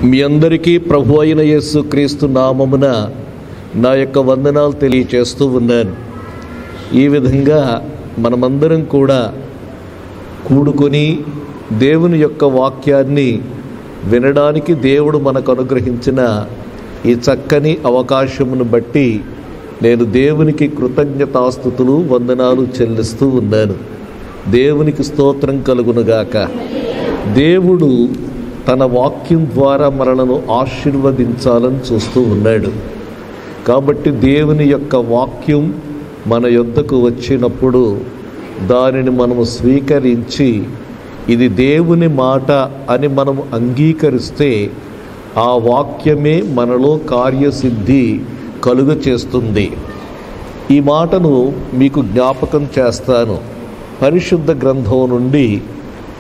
మీ అందరికీ ప్రభు అయిన యేసుక్రీస్తు నామమున నా యొక్క వందనాలు తెలియచేస్తూ ఉన్నాను. ఈ విధంగా మనమందరం కూడా కూడుకొని దేవుని యొక్క వాక్యాన్ని వినడానికి దేవుడు మనకు అనుగ్రహించిన ఈ చక్కని అవకాశమును బట్టి నేను దేవునికి కృతజ్ఞతాస్తుతులు వందనాలు చెల్లిస్తూ ఉన్నాను. దేవునికి స్తోత్రం కలుగునుగాక. దేవుడు తన వాక్యం ద్వారా మనలను ఆశీర్వదించాలని చూస్తూ ఉన్నాడు. కాబట్టి దేవుని యొక్క వాక్యం మన యొద్దకు వచ్చినప్పుడు దానిని మనము స్వీకరించి ఇది దేవుని మాట అని మనము అంగీకరిస్తే ఆ వాక్యమే మనలో కార్యసిద్ధి కలుగ చేస్తుంది. ఈ మాటను మీకు జ్ఞాపకం చేస్తాను. పరిశుద్ధ గ్రంథం నుండి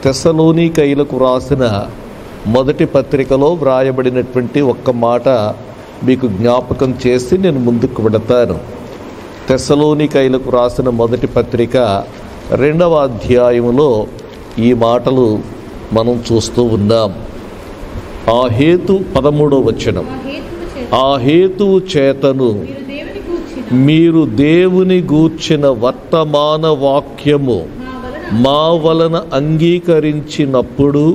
తెస్సలోనికైలకు రాసిన మొదటి పత్రికలో వ్రాయబడినటువంటి ఒక్క మాట మీకు జ్ఞాపకం చేసి నేను ముందుకు వెళతాను. తెస్సలోనికైలకు రాసిన మొదటి పత్రిక 2వ అధ్యాయములో ఈ మాటలు మనం చూస్తూ ఉన్నాం. ఆ హేతు 13వ వచనం, ఆ హేతువు చేతను మీరు దేవుని గూర్చిన వర్తమాన వాక్యము మా వలన అంగీకరించినప్పుడు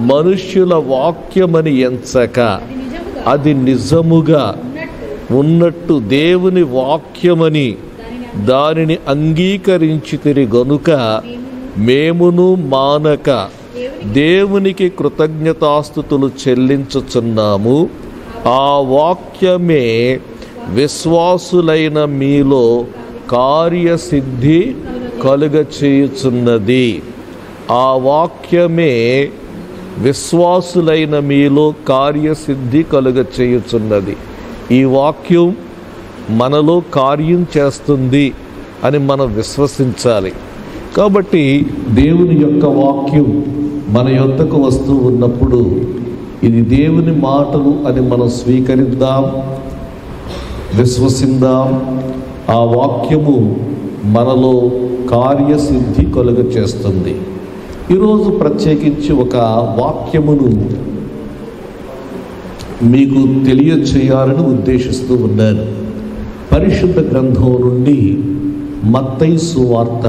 మనుష్యుల వాక్యమని ఎంచక అది నిజముగా ఉన్నట్టు దేవుని వాక్యమని దానిని అంగీకరించితిరి గనుక మేమును మానక దేవునికి కృతజ్ఞతాస్తుతులు చెల్లించుచున్నాము. ఆ వాక్యమే విశ్వాసులైన మీలో కార్యసిద్ధి కలుగచేయుచున్నది. ఆ వాక్యమే విశ్వాసులైన మీలో కార్యసిద్ధి కలుగచేయుచున్నది. ఈ వాక్యం మనలో కార్యం చేస్తుంది అని మనం విశ్వసించాలి. కాబట్టి దేవుని యొక్క వాక్యం మన యొద్దకు వస్తూ ఉన్నప్పుడు ఇది దేవుని మాటలు అని మనం స్వీకరిద్దాం, విశ్వసిద్దాం. ఆ వాక్యము మనలో కార్యసిద్ధి కలుగ చేస్తుంది. ఈరోజు ప్రత్యేకించి ఒక వాక్యమును మీకు తెలియచేయాలని ఉద్దేశిస్తూ ఉన్నాను. పరిశుద్ధ గ్రంథం నుండి మత్తయి సువార్త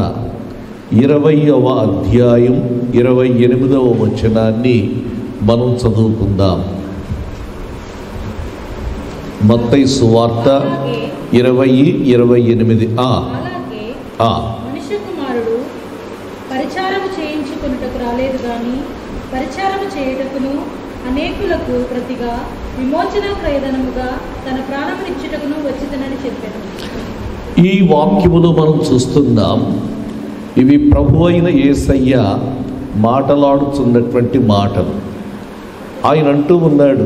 20వ అధ్యాయం 28వ వచనాన్ని మనం చదువుకుందాం. మత్తయి సువార్త 20:28. పరిచారము చేయించుకొనుటకు రాలేదు గాని పరిచారము చేయుటకును అనేకులకు ప్రతిగా విమోచన క్రయధనముగా తన ప్రాణమునిచ్చుటకును వచ్చిదనని చెప్పాను. ఈ వాక్యములో మనం చూస్తున్నాం, ఇవి ప్రభు అయిన యేసయ్య మాటలాడుతున్నటువంటి మాటలు. ఆయన అంటూ ఉన్నాడు,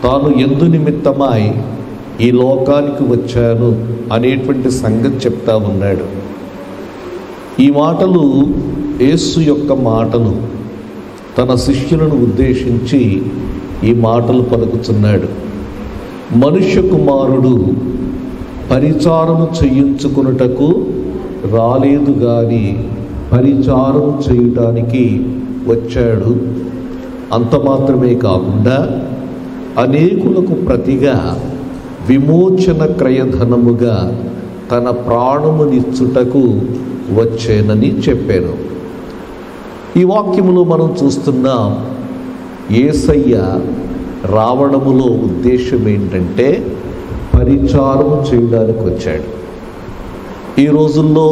తాను ఎందు నిమిత్తమై ఈ లోకానికి వచ్చాను అనేటువంటి సంగతి చెప్తా ఉన్నాడు. ఈ మాటలు యేసు యొక్క మాటలు. తన శిష్యులను ఉద్దేశించి ఈ మాటలు పలుకుతున్నాడు. మనుష్య కుమారుడు పరిచారము చేయించుకొనుటకు రాలేదు గాని పరిచారం చేయటానికి వచ్చాడు. అంత మాత్రమే కాకుండా అనేకులకు ప్రతిగా విమోచన క్రయధనముగా తన ప్రాణమునిచ్చుటకు వచ్చేనని చెప్పాను. ఈ వాక్యములో మనం చూస్తున్నాం, యేసయ్య రావడములో ఉద్దేశం ఏంటంటే పరిచారం చేయడానికి వచ్చాడు. ఈ రోజుల్లో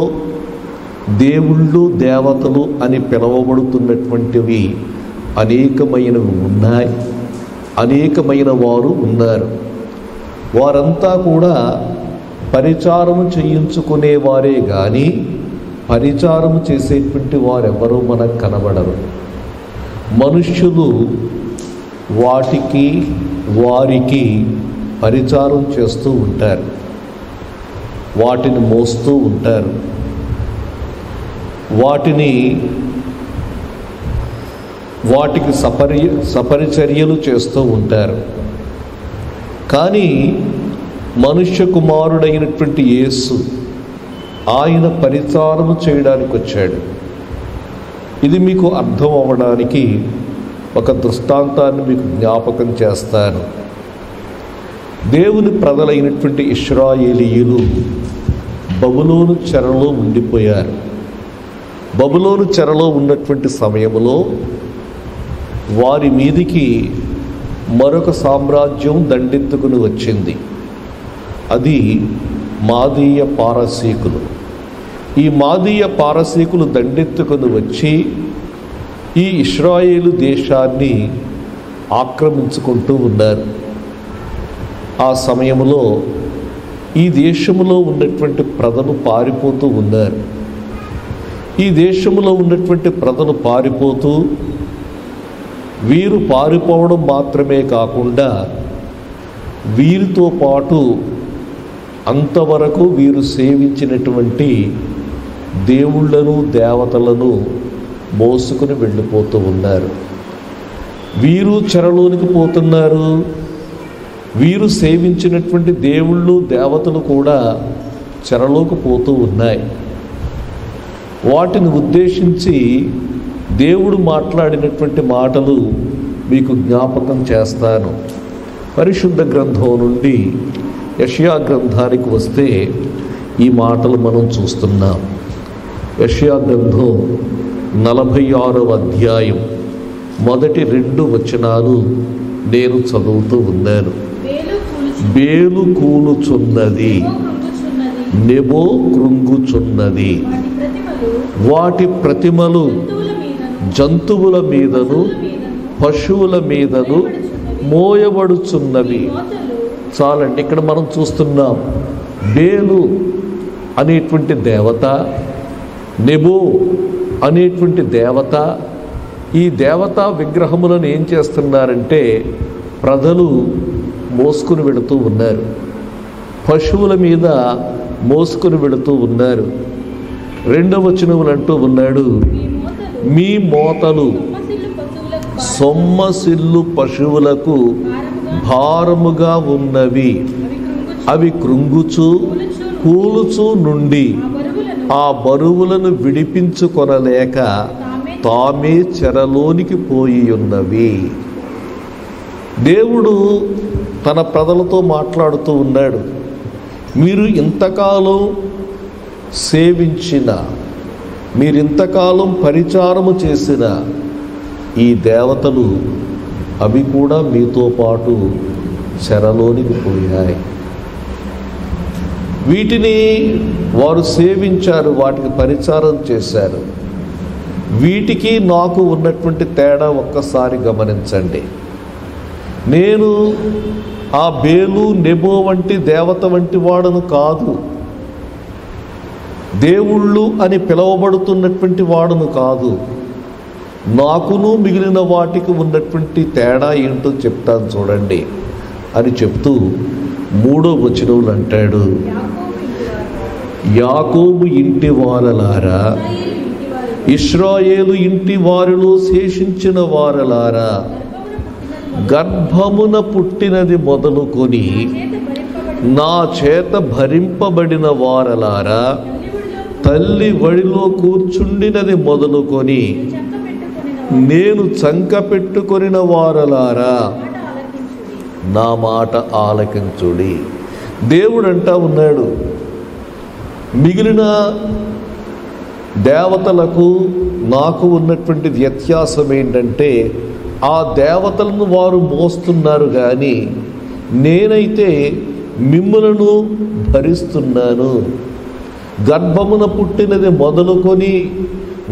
దేవుళ్ళు దేవతలు అని పిలువబడుతున్నటువంటివి అనేకమైనవి ఉన్నాయి. అనేకమైన వారు ఉన్నారు. వారంతా కూడా పరిచారము చేయించుకునేవారే కానీ పరిచారము చేసేటువంటి వారెవరూ మనకు కనబడరు. మనుష్యులు వారికి పరిచారం చేస్తూ ఉంటారు, వాటిని మోస్తూ ఉంటారు, వాటికి సపరిచర్యలు చేస్తూ ఉంటారు. కానీ మనుష్య కుమారుడైనటువంటి యేసు ఆయన పరిచారము చేయడానికి వచ్చాడు. ఇది మీకు అర్థం అవ్వడానికి ఒక దృష్టాంతాన్ని మీకు జ్ఞాపకం చేస్తాను. దేవుని ప్రజలైనటువంటి ఇశ్రాయేలీయులు బబులోను చెరలో ఉండిపోయారు. బబులోను చెరలో ఉన్నటువంటి సమయంలో వారి మీదికి మరొక సామ్రాజ్యం దండెత్తుకుని వచ్చింది. అది మాదీయ పారసీకులు. ఈ మాదీయ పారసీకులు దండెత్తుకుని వచ్చి ఈ ఇశ్రాయేలు దేశాన్ని ఆక్రమించుకుంటూ ఉన్నారు. ఆ సమయంలో ఈ దేశంలో ఉన్నటువంటి ప్రజలు పారిపోతూ ఉన్నారు. ఈ దేశంలో ఉన్నటువంటి ప్రజలు పారిపోతూ వీరు పారిపోవడం మాత్రమే కాకుండా వీరితో పాటు అంతవరకు వీరు సేవించినటువంటి దేవుళ్ళను దేవతలను మోసుకుని వెళ్ళిపోతూ ఉన్నారు. వీరు చెరలోనికి పోతున్నారు. వీరు సేవించినటువంటి దేవుళ్ళు దేవతలు కూడా చెరలోకి పోతూ ఉన్నాయి. వాటిని ఉద్దేశించి దేవుడు మాట్లాడినటువంటి మాటలు మీకు జ్ఞాపకం చేస్తాను. పరిశుద్ధ గ్రంథం నుండి యెషయా గ్రంథానికి వస్తే ఈ మాటలు మనం చూస్తున్నాం. యెషయా గ్రంథం 46వ అధ్యాయం మొదటి 2 వచనాలు నేను చదువుతూ ఉన్నాను. బేలు కూలుచున్నది, నెబో కృంగుచున్నది, వాటి ప్రతిమలు జంతువుల మీదను పశువుల మీదను మోయబడుచున్నవి. చాలండి, ఇక్కడ మనం చూస్తున్నాం బేలు అనేటువంటి దేవత, నెబో అనేటువంటి దేవత. ఈ దేవతా విగ్రహములను ఏం చేస్తున్నారంటే ప్రజలు మోసుకుని వెళుతూ ఉన్నారు. పశువుల మీద మోసుకుని వెళుతూ ఉన్నారు. 2వ వచనములు అంటూ ఉన్నాడు, మీ మోతలు సొమ్మసిల్లు పశువులకు భారముగా ఉన్నవి, అవి కృంగుచు కూలుచు నుండి ఆ బరువులను విడిపించుకొనలేక తామే చెరలోనికి పోయి ఉన్నవి. దేవుడు తన ప్రజలతో మాట్లాడుతూ ఉన్నాడు. మీరు ఇంతకాలం సేవించిన, మీరింతకాలం పరిచారము చేసిన ఈ దేవతలు అవి కూడా మీతో పాటు చెరలోనికి పోయాయి. వీటిని వారు సేవించారు, వాటికి పరిచారం చేశారు. వీటికి నాకు ఉన్నటువంటి తేడా ఒక్కసారి గమనించండి. నేను ఆ బేలు నెబో వంటి దేవత వంటి వాడను కాదు, దేవుళ్ళు అని పిలువబడుతున్నటువంటి వాడును కాదు. నాకును మిగిలిన వాటికి ఉన్నటువంటి తేడా ఏంటో చెప్తాను చూడండి అని చెప్తూ 3వ వచనంలో అంటాడు, యాకోబు ఇంటి వారలారా, ఇశ్రాయేలు ఇంటి వారిలో శేషించిన వారలారా, గర్భమున పుట్టినది మొదలుకొని నా చేత భరింపబడిన వారలారా, తల్లి వడిలో కూర్చుండినది మొదలుకొని నేను చంక పెట్టుకొనిన వారలారా, నా మాట ఆలకించుడి. దేవుడు అంటా ఉన్నాడు, మిగిలిన దేవతలకు నాకు ఉన్నటువంటి వ్యత్యాసం ఏంటంటే ఆ దేవతలను వారు మోస్తున్నారు, కానీ నేనైతే మిమ్ములను భరిస్తున్నాను. గర్భమున పుట్టినది మొదలుకొని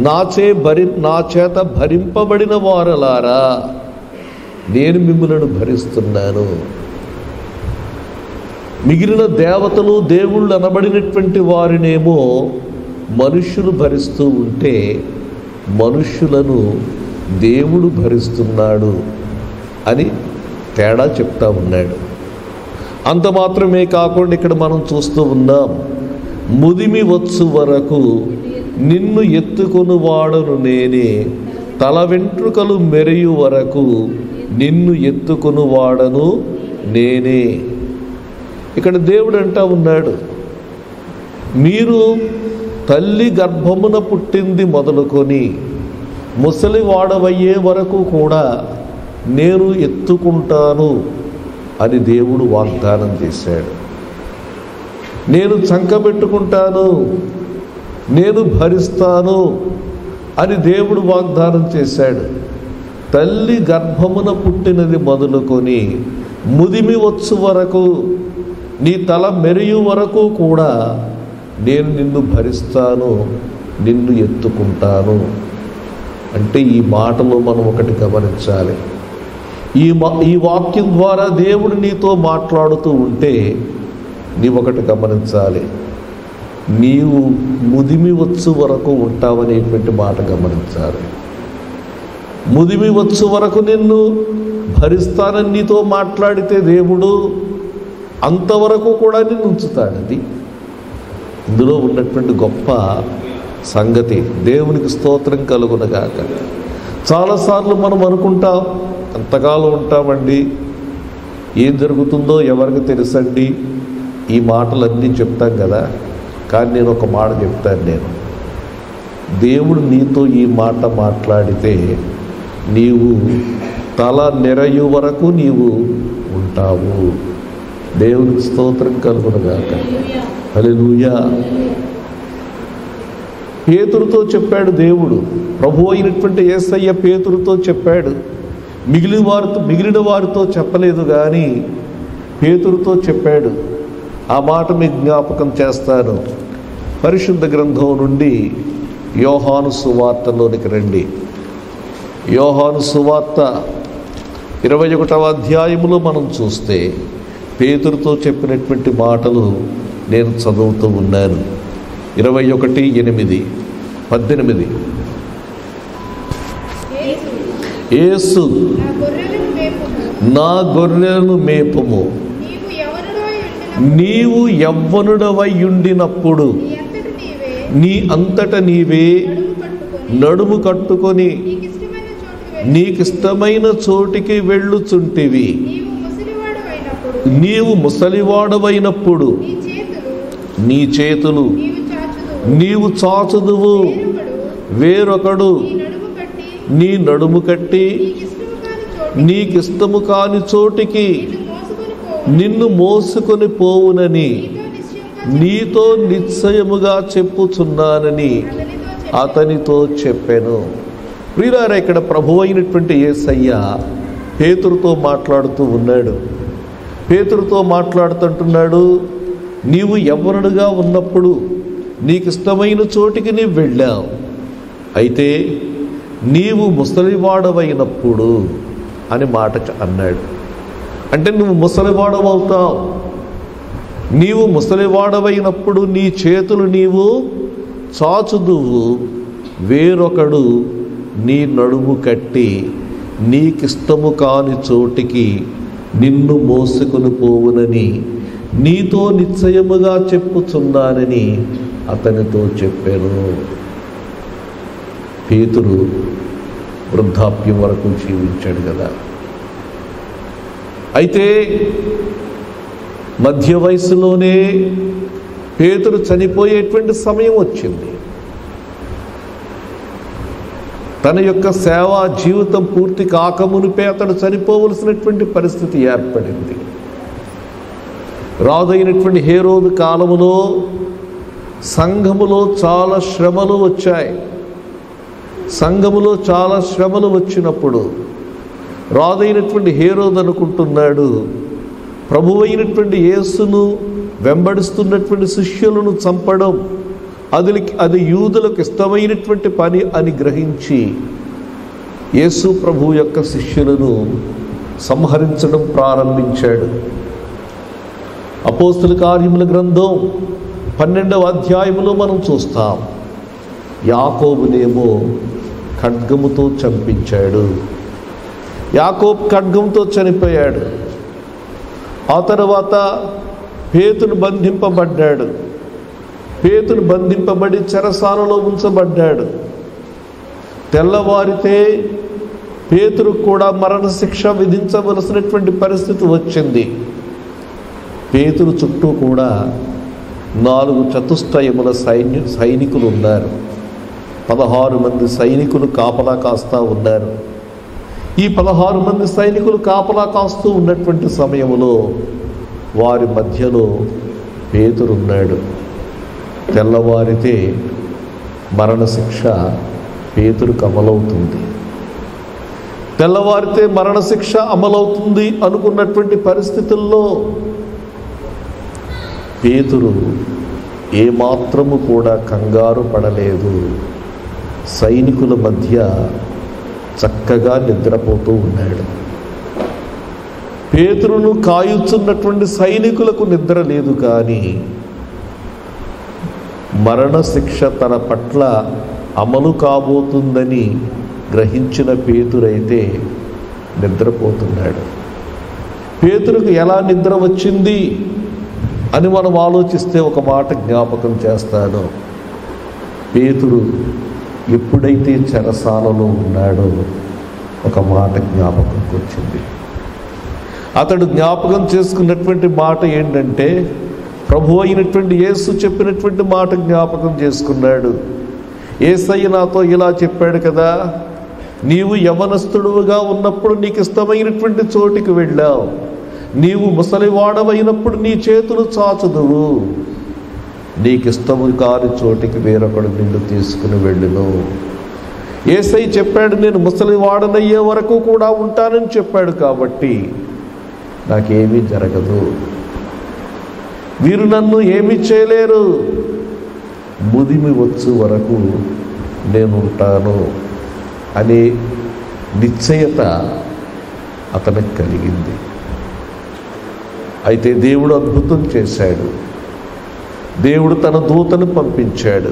నా చేత భరింపబడిన వారలారా, నేను మిమ్ములను భరిస్తున్నాను. మిగిలిన దేవతలు దేవుళ్ళు అనబడినటువంటి వారినేమో మనుష్యులు భరిస్తూ ఉంటే మనుష్యులను దేవుడు భరిస్తున్నాడు అని తేడా చెప్తా ఉన్నాడు. అంత మాత్రమే కాకుండా ఇక్కడ మనం చూస్తూ ఉన్నాం, ముదిమి వచ్చు వరకు నిన్ను ఎత్తుకొని వాడను నేనే, తల వెంట్రుకలు మెరియు వరకు నిన్ను ఎత్తుకొని వాడను నేనే. ఇక్కడ దేవుడు అంటా ఉన్నాడు, మీరు తల్లి గర్భమున పుట్టింది మొదలుకొని ముసలివాడవయ్యే వరకు కూడా నేను ఎత్తుకుంటాను అని దేవుడు వాగ్దానం చేశాడు. నేను చంకబెట్టుకుంటాను, నేను భరిస్తాను అని దేవుడు వాగ్దానం చేశాడు. తల్లి గర్భమున పుట్టినది మొదలుకొని ముదిమి వచ్చు వరకు, నీ తల మెరియు వరకు కూడా నేను నిన్ను భరిస్తాను, నిన్ను ఎత్తుకుంటాను. అంటే ఈ మాటలో మనం ఒకటి గమనించాలి. ఈ వాక్యం ద్వారా దేవుడు నీతో మాట్లాడుతూ ఉంటే నీవొకటి గమనించాలి, నీవు ముదిమి వచ్చు వరకు ఉంటావనేటువంటి మాట గమనించాలి. ముదిమి వచ్చు వరకు నిన్ను భరిస్తానని నీతో మాట్లాడితే దేవుడు అంతవరకు కూడా నిన్ను ఉంచుతాడు. అది ఇందులో ఉన్నటువంటి గొప్ప సంగతి. దేవునికి స్తోత్రం కలుగునగాక. చాలాసార్లు మనం అనుకుంటాం, ఎంతకాలం ఉంటామండి, ఏం జరుగుతుందో ఎవరికి తెలుసండి, ఈ మాటలన్నీ చెప్తాం కదా. కానీ నేను ఒక మాట చెప్తాను, దేవుడు నీతో ఈ మాట మాట్లాడితే నీవు తల నెరయు వరకు నీవు ఉంటావు. దేవునికి స్తోత్రం కలుగునగాక. హల్లెలూయా. పేతురుతో చెప్పాడు దేవుడు, ప్రభు అయినటువంటి యేసయ్య పేతురుతో చెప్పాడు. మిగిలిన వారితో చెప్పలేదు, కానీ పేతురుతో చెప్పాడు. ఆ మాట మీకు జ్ఞాపకం చేస్తాను. పరిశుద్ధ గ్రంథం నుండి యోహాను సువార్తలోనికి రండి. యోహాను సువార్త 21వ అధ్యాయములో మనం చూస్తే పేతురుతో చెప్పినటువంటి మాటలు నేను చదువుతూ ఉన్నాను. 21:8-18. యేసు, నా గొర్రెలను మేపుము, నీవు యవ్వనుడవై ఉండినప్పుడు నీ అంతట నీవే నడుము కట్టుకొని నీకిష్టమైన చోటికి వెళ్ళుచుంటివి. నీవు ముసలివాడవైనప్పుడు నీ చేతులు నీవు చాచుదువు, వేరొకడు నీ నడుము కట్టి నీకిష్టము కాని చోటికి నిన్ను మోసుకొని పోవునని నీతో నిశ్చయముగా చెప్పుచున్నానని అతనితో చెప్పాను. ప్రియులారా, ఇక్కడ ప్రభు అయినటువంటి యేసయ్య పేతురుతో మాట్లాడుతూ ఉన్నాడు. పేతురుతో మాట్లాడుతుంటున్నాడు, నీవు యవ్వనుడుగా ఉన్నప్పుడు నీకు ఇష్టమైన చోటికి నీవు వెళ్ళావు, అయితే నీవు ముసలివాడవైనప్పుడు అని మాట అన్నాడు. అంటే నువ్వు ముసలివాడవవుతావు. నీవు ముసలివాడవైనప్పుడు నీ చేతులు నీవు చాచుదువు, వేరొకడు నీ నడుము కట్టి నీకిష్టము కాని చోటికి నిన్ను మోసుకొని పోవునని నీతో నిశ్చయముగా చెప్పుచున్నానని అతనితో చెప్పాను. పేతురు వృద్ధాప్యం వరకు జీవించాడు కదా. అయితే మధ్య వయసులోనే పేతురు చనిపోయేటువంటి సమయం వచ్చింది. తన యొక్క సేవా జీవితం పూర్తి కాకమునిపే అతడు చనిపోవలసినటువంటి పరిస్థితి ఏర్పడింది. రాజైనటువంటి హేరోదు కాలములో సంఘములో చాలా శ్రమలు వచ్చాయి. సంఘములో చాలా శ్రమలు వచ్చినప్పుడు రాజైనటువంటి హేరోదు అనుకుంటున్నాడు, ప్రభువైనటువంటి యేసును వెంబడిస్తున్నటువంటి శిష్యులను చంపడం అది యూదులకు ఇష్టమైనటువంటి పని అని గ్రహించి యేసు ప్రభు యొక్క శిష్యులను సంహరించడం ప్రారంభించాడు. అపోస్తల కార్యముల గ్రంథం 12వ అధ్యాయములో మనం చూస్తాం, యాకోబునేమో ఖడ్గముతో చంపించాడు. యాకోబు ఖడ్గంతో చనిపోయాడు. ఆ తర్వాత పేతురు బంధింపబడ్డాడు. పేతురు బంధింపబడి చెరసాలలో ఉంచబడ్డాడు. తెల్లవారితే పేతురు కూడా మరణశిక్ష విధించవలసినటువంటి పరిస్థితి వచ్చింది. పేతురు చుట్టూ కూడా 4 చతుష్టయముల సైనికులు ఉన్నారు. 16 మంది సైనికులు కాపలా కాస్తూ ఉన్నారు. ఈ 16 మంది సైనికులు కాపలా కాస్తూ ఉన్నటువంటి సమయంలో వారి మధ్యలో పేతురున్నాడు. తెల్లవారితే మరణశిక్ష పేతురుకు అమలవుతుంది. తెల్లవారితే మరణశిక్ష అమలవుతుంది అనుకున్నటువంటి పరిస్థితుల్లో పేతురు ఏమాత్రము కూడా కంగారు పడలేదు. సైనికుల మధ్య చక్కగా నిద్రపోతూ ఉన్నాడు. పేతురును కాయుచున్నటువంటి సైనికులకు నిద్ర లేదు, కానీ మరణశిక్ష తన పట్ల అమలు కాబోతుందని గ్రహించిన పేతురైతే నిద్రపోతున్నాడు. పేతురుకు ఎలా నిద్ర వచ్చింది అని మనం ఆలోచిస్తే ఒక మాట జ్ఞాపకం చేస్తాను. పేతురు ఎప్పుడైతే చెరసాలలో ఉన్నాడో ఒక మాట జ్ఞాపకంకి వచ్చింది. అతడు జ్ఞాపకం చేసుకున్నటువంటి మాట ఏంటంటే, ప్రభు అయినటువంటి యేసు చెప్పినటువంటి మాట జ్ఞాపకం చేసుకున్నాడు. యేసయ్య నాతో ఇలా చెప్పాడు కదా, నీవు యవనస్తుడుగా ఉన్నప్పుడు నీకు ఇష్టమైనటువంటి చోటికి వెళ్ళావు, నీవు ముసలివాడవైనప్పుడు నీ చేతులు చాచుదువు, నీకిష్టము కాని చోటికి వేరొకడు నిన్ను తీసుకుని వెళ్ళును. యేసయ్య చెప్పాడు, నేను ముసలివాడనయ్యే వరకు కూడా ఉంటానని చెప్పాడు. కాబట్టి నాకేమీ జరగదు, వీరు నన్ను ఏమీ చేయలేరు, ముదిమి వచ్చు వరకు నేను ఉంటాను అనే నిశ్చయత అతనికి కలిగింది. అయితే దేవుడు అద్భుతం చేశాడు. దేవుడు తన దూతను పంపించాడు.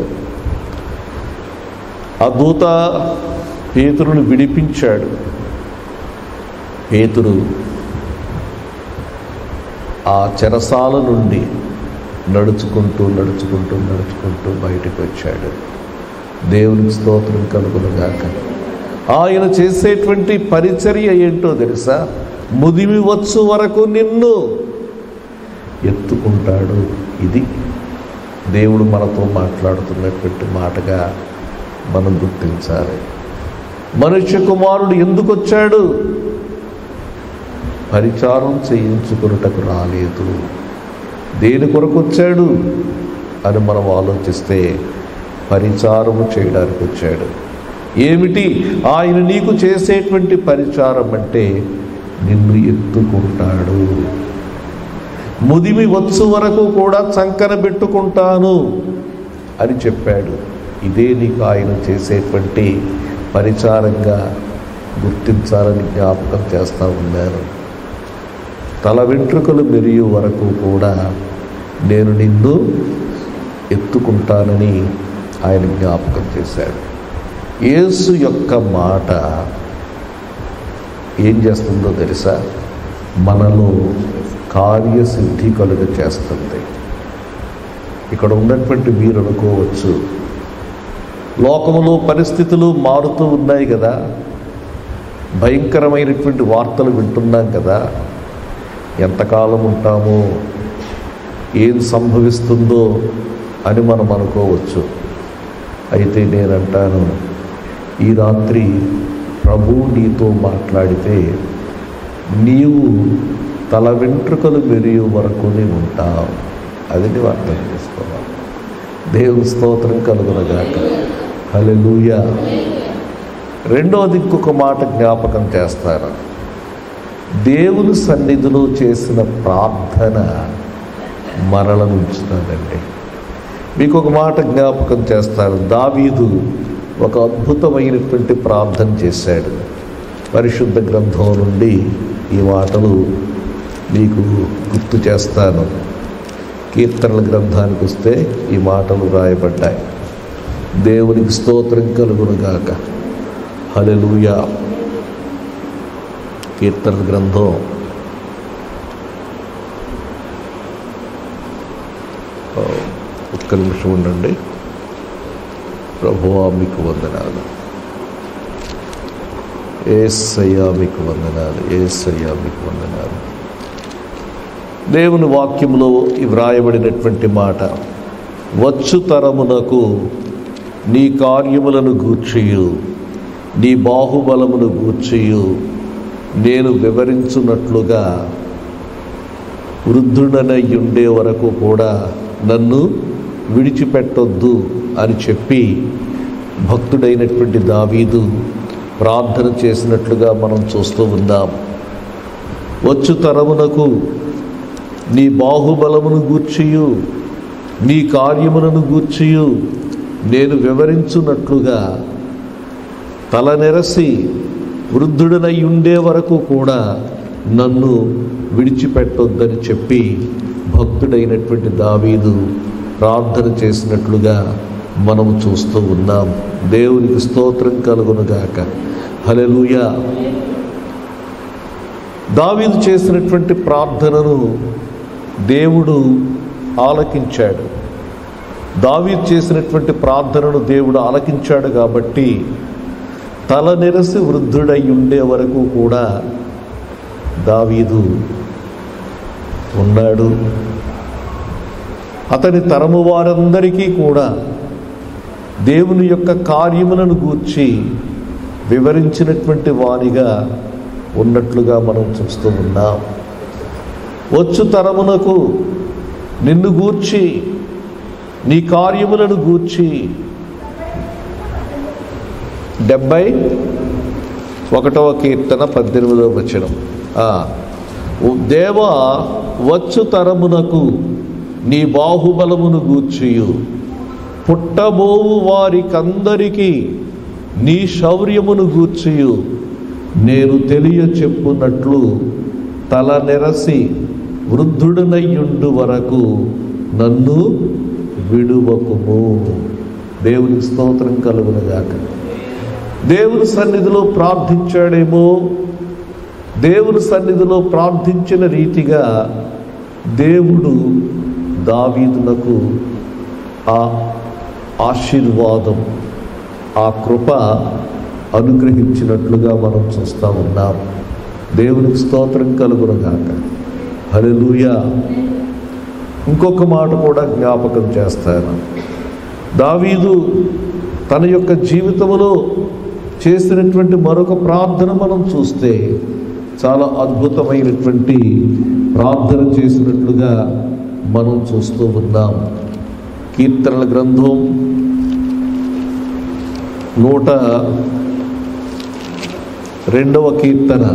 ఆ దూత పేతురును విడిపించాడు. పేతురు ఆ చెరసాల నుండి నడుచుకుంటూ బయటకు వచ్చాడు. దేవునికి స్తోత్రం కలుగునుగాక. ఆయన చేసేటువంటి పరిచర్య ఏంటో తెలుసా? ముదిమి వచ్చు వరకు నిన్ను ఎత్తుకుంటాడు. ఇది దేవుడు మనతో మాట్లాడుతున్నటువంటి మాటగా మనం గుర్తించాలి. మనుష్య కుమారుడు ఎందుకు వచ్చాడు? పరిచారం చేయించుకున్నటకు రాలేదు. దేని కొరకు వచ్చాడు అని మనం ఆలోచిస్తే పరిచారము చేయడానికి వచ్చాడు. ఏమిటి ఆయన నీకు చేసేటువంటి పరిచారం అంటే, నిన్ను ఎత్తుకుంటాడు. ముదిమి వచ్చు వరకు కూడా చంకన పెట్టుకుంటాను అని చెప్పాడు. ఇదే నీకు ఆయన చేసేటువంటి పరిచారంగా గుర్తించాలని జ్ఞాపకం చేస్తూ ఉన్నాను. తల వెంట్రుకలు మెరియు వరకు కూడా నేను నిన్ను ఎత్తుకుంటానని ఆయన జ్ఞాపకం చేశాడు. యేసు యొక్క మాట ఏం చేస్తుందో తెలుసా? మనలో కార్యసిద్ధి కలుగ చేస్తుంది. ఇక్కడ ఉన్నటువంటి మీరు అనుకోవచ్చు, లోకములో పరిస్థితులు మారుతూ ఉన్నాయి కదా, భయంకరమైనటువంటి వార్తలు వింటున్నాం కదా, ఎంతకాలం ఉంటామో, ఏం సంభవిస్తుందో అని మనం అనుకోవచ్చు. అయితే నేనంటాను, ఈ రాత్రి ప్రభువు నీతో మాట్లాడితే నీవు తల వెంట్రుకలు మెరియు వరకు నీవు ఉంటావు. అది నీవు అర్థం చేసుకోవాలి. దేవుని స్తోత్రం కలుగునగాక. హల్లెలూయా. రెండోది ఇంకొక మాట జ్ఞాపకం చేస్తాను. దేవుని సన్నిధిలో చేసిన ప్రార్థన మరలను ఉంచుతానండి. మీకు ఒక మాట జ్ఞాపకం చేస్తాను. దావీదు ఒక అద్భుతమైనటువంటి ప్రార్థన చేశాడు. పరిశుద్ధ గ్రంథం నుండి ఈ మాటలు మీకు గుర్తు చేస్తాను. కీర్తనల గ్రంథానికి వస్తే ఈ మాటలు రాయబడ్డాయి. దేవునికి స్తోత్రం కలుగునుగాక. హల్లెలూయా. కీర్తనల గ్రంథం ఒక్క నిమిషం ఉండండి. ప్రభువా మీకు వందనాలు, యేసయ్యా మీకు వందనాలు, యేసయ్యా మీకు వందనాలు. దేవుని వాక్యంలో వ్రాయబడినటువంటి మాట, వచ్చు తరమునకు నీ కార్యములను గూర్చియు నీ బాహుబలమును గూర్చియు నేను వివరించున్నట్లుగా వృద్ధుడనై ఉండే వరకు కూడా నన్ను విడిచిపెట్టొద్దు అని చెప్పి భక్తుడైనటువంటి దావీదు ప్రార్థన చేసినట్లుగా మనం చూస్తూ ఉన్నాం. వచ్చు తరమునకు నీ బాహుబలమును గూర్చియు నీ కార్యములను గూర్చియు నేను వివరించున్నట్లుగా తలనెరసి వృద్ధుడనై ఉండే వరకు కూడా నన్ను విడిచిపెట్టొద్దని చెప్పి భక్తుడైనటువంటి దావీదు ప్రార్థన చేసినట్లుగా మనము చూస్తూ ఉన్నాం. దేవునికి స్తోత్రం కలుగునుగాక. హల్లెలూయా. దావీదు చేసినటువంటి ప్రార్థనను దేవుడు ఆలకించాడు. దావీదు చేసినటువంటి ప్రార్థనను దేవుడు ఆలకించాడు కాబట్టి తలనెరసి వృద్ధుడై ఉండే వరకు కూడా దావీదు ఉన్నాడు. అతని తరము వారందరికీ కూడా దేవుని యొక్క కార్యములను గూర్చి వివరించినటువంటి వానిగా ఉన్నట్లుగా మనం చూస్తూ ఉన్నాం. వచ్చు తరమునకు నిన్ను గూర్చి నీ కార్యములను గూర్చి 71వ కీర్తన 18వ వచనం. దేవా వచ్చు తరమునకు నీ బాహుబలమును గూర్చియు పుట్టబోవు వారికందరికీ నీ శౌర్యమును గూర్చియు నేను తెలియ చెప్పునట్లు తలనెరసి వృద్ధుడనయ్యుండు వరకు నన్ను విడువకుము. దేవునికి స్తోత్రం కలుగునుగాక. దేవుని సన్నిధిలో ప్రార్థించాడేమో, దేవుని సన్నిధిలో ప్రార్థించిన రీతిగా దేవుడు దావీదునకు ఆ ఆశీర్వాదం, ఆ కృప అనుగ్రహించినట్లుగా మనం చూస్తూ ఉన్నాం. దేవునికి స్తోత్రం కలుగునుగాక. హల్లెలూయా. ఇంకొక మాట కూడా జ్ఞాపకం చేస్తాను. దావీదు తన యొక్క జీవితంలో చేసినటువంటి మరొక ప్రార్థన మనం చూస్తే చాలా అద్భుతమైనటువంటి ప్రార్థన చేసినట్లుగా మనం చూస్తూ ఉన్నాం. కీర్తనల గ్రంథం 102వ కీర్తన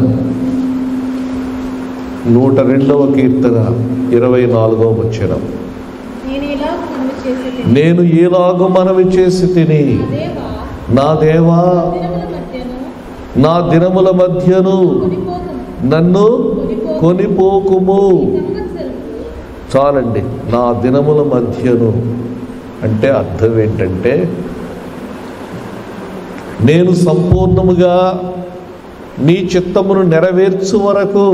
24వ వచనం. నేను ఎలాగో మనవి చేసి తిని నా దేవా నా దినముల మధ్యను నన్ను కొనిపోకుము. చాలండి. నా దినముల మధ్యను అంటే అర్థం ఏంటంటే నేను సంపూర్ణముగా నీ చిత్తమును నెరవేర్చు వరకు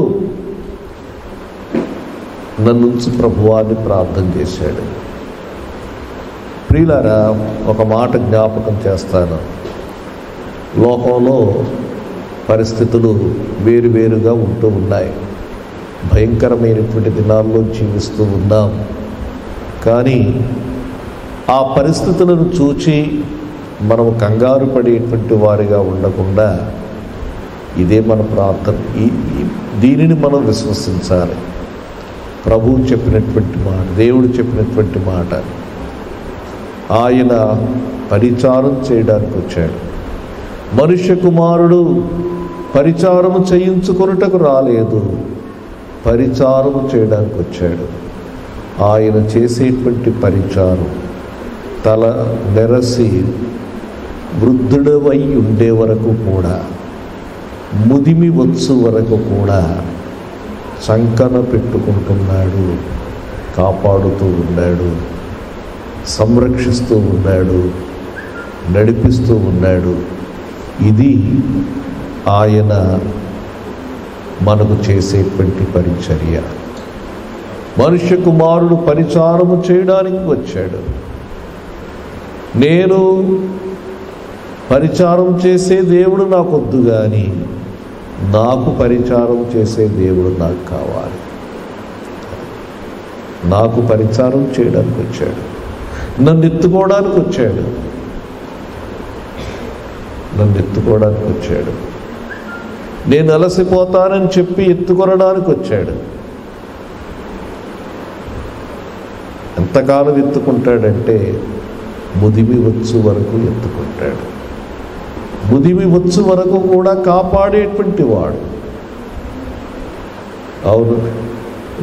నన్నుంచి ప్రభువాన్ని ప్రార్థన చేశాడు. ప్రియులారా, ఒక మాట జ్ఞాపకం చేస్తాను. లోకంలో పరిస్థితులు వేరువేరుగా ఉంటూ ఉన్నాయి. భయంకరమైనటువంటి దినాల్లో జీవిస్తూ ఉన్నాం. కానీ ఆ పరిస్థితులను చూచి మనం కంగారు పడేటువంటి వారిగా ఉండకుండా ఇదే మన ప్రార్థన. దీనిని మనం విశ్వసించాలి. ప్రభువు చెప్పినటువంటి మాట, దేవుడు చెప్పినటువంటి మాట. ఆయన పరిచారం చేయడానికి వచ్చాడు. మనుష్య కుమారుడు పరిచారము చేయించుకొనుటకు రాలేదు, పరిచారము చేయడానికి వచ్చాడు. ఆయన చేసేటువంటి పరిచారం తల నెరసి వృద్ధుడవై ఉండే వరకు కూడా, ముదిమి వచ్చు వరకు కూడా సంకన పెట్టుకుంటున్నాడు, కాపాడుతూ ఉన్నాడు, సంరక్షిస్తూ ఉన్నాడు, నడిపిస్తూ ఉన్నాడు. ఇది ఆయన మనకు చేసేటువంటి పరిచర్య. మనుష్య కుమారుడు పరిచారము చేయడానికి వచ్చాడు. నేను పరిచారం చేసే దేవుడు నాకొద్దు, కానీ నాకు పరిచారం చేసే దేవుడు నాకు కావాలి. నాకు పరిచారం చేయడానికి వచ్చాడు, నన్ను ఎత్తుకోవడానికి వచ్చాడు. నన్ను ఎత్తుకోవడానికి వచ్చాడు. నేను అలసిపోతానని చెప్పి ఎత్తుకొనడానికి వచ్చాడు. ఎంతకాలం ఎత్తుకుంటాడంటే ముదిమి వచ్చు వరకు ఎత్తుకుంటాడు. ముదిమి వచ్చు వరకు కూడా కాపాడేటువంటి వాడు. అవును,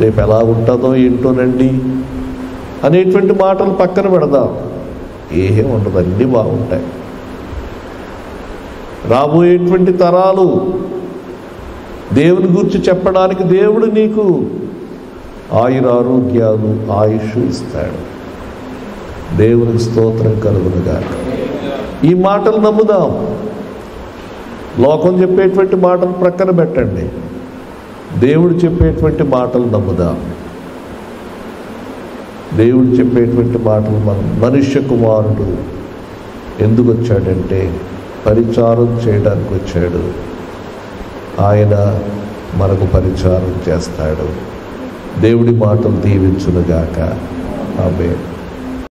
రేపు ఎలా ఉంటుందో ఏంటోనండి అనేటువంటి మాటలు పక్కన పెడదాం. ఏం ఉండదు, అన్నీ బాగుంటాయి. రాబోయేటువంటి తరాలు దేవుని గురించి చెప్పడానికి దేవుడు నీకు ఆయురారోగ్యాలు ఆయుష్ ఇస్తాడు. దేవునికి స్తోత్రం కలుగునుగాక. ఈ మాటలు నమ్ముదాం. లోకం చెప్పేటువంటి మాటలు ప్రక్కన పెట్టండి. దేవుడు చెప్పేటువంటి మాటలు నమ్ముదాం. దేవుడు చెప్పేటువంటి మాటలు మనుష్య కుమారుడు ఎందుకు వచ్చాడంటే పరిచారం చేయడానికి వచ్చాడు. ఆయన మనకు పరిచారం చేస్తాడు. దేవుడి మాటలు దీవించునుగాక. ఆమేన్.